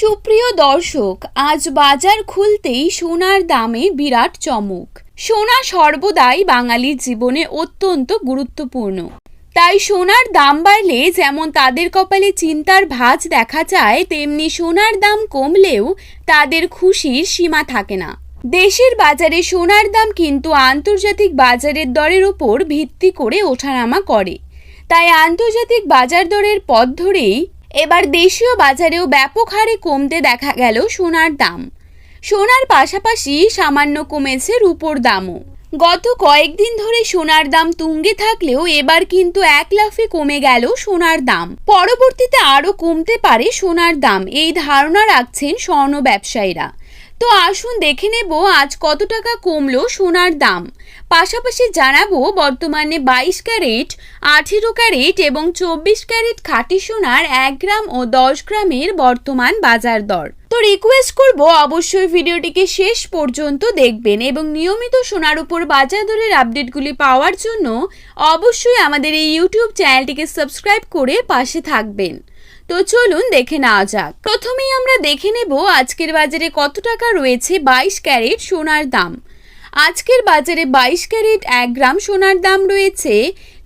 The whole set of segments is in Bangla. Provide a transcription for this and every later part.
সুপ্রিয় দর্শক, আজ বাজার খুলতেই সোনার দামে বিরাট চমক। সোনা সর্বদাই বাঙালির জীবনে অত্যন্ত গুরুত্বপূর্ণ। তাই সোনার দাম বাড়লে যেমন তাদের কপালে চিন্তার ভাঁজ দেখা যায়, তেমনি সোনার দাম কমলেও তাদের খুশির সীমা থাকে না। দেশের বাজারে সোনার দাম কিন্তু আন্তর্জাতিক বাজারের দরের উপর ভিত্তি করে ওঠানামা করে। তাই আন্তর্জাতিক বাজার দরের পথ ধরেই এবার দেশীয় বাজারেও ব্যাপক হারে কমতে দেখা গেল সোনার দাম। সোনার পাশাপাশি সামান্য কমেছে রূপোর দামও। গত কয়েকদিন ধরে সোনার দাম তুঙ্গে থাকলেও এবার কিন্তু এক লাফে কমে গেল সোনার দাম। পরবর্তীতে আরও কমতে পারে সোনার দাম, এই ধারণা রাখছেন স্বর্ণ ব্যবসায়ীরা। তো আসুন দেখে নেব আজ কত টাকা কমলো সোনার দাম। পাশাপাশি জানাবো বর্তমানে 22 ক্যারেট, 18 ক্যারেট এবং 24 ক্যারেট খাঁটি সোনার 1 গ্রাম ও 10 গ্রামের বর্তমান বাজার দর। তো রিকোয়েস্ট করব অবশ্যই ভিডিওটিকে শেষ পর্যন্ত দেখবেন এবং নিয়মিত সোনার উপর বাজার দরের আপডেটগুলি পাওয়ার জন্য অবশ্যই আমাদের এই ইউটিউব চ্যানেলটিকে সাবস্ক্রাইব করে পাশে থাকবেন। তো চলুন দেখে নেওয়া যাক। প্রথমেই আমরা দেখে নেব আজকের বাজারে কত টাকা রয়েছে 22 ক্যারেট সোনার দাম। আজকের বাজারে 22 ক্যারেট 1 গ্রাম সোনার দাম রয়েছে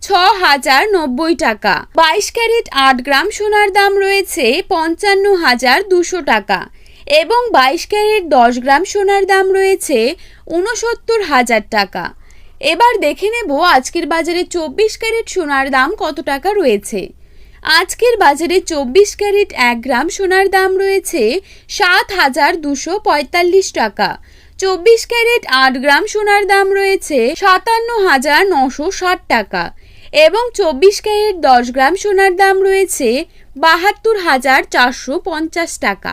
6090 টাকা। 22 ক্যারেট 8 গ্রাম সোনার দাম রয়েছে 55200 টাকা এবং 22 ক্যারেট 10 গ্রাম সোনার দাম রয়েছে 69000 টাকা। এবার দেখে নেব আজকের বাজারে 24 ক্যারেট সোনার দাম কত টাকা রয়েছে। আজকের বাজারে 24 ক্যারেট 1 গ্রাম সোনার দাম রয়েছে 7245 টাকা। 24 ক্যারেট 8 গ্রাম সোনার দাম রয়েছে 57960 টাকা এবং 24 ক্যারেট 10 গ্রাম সোনার দাম রয়েছে 72450 টাকা।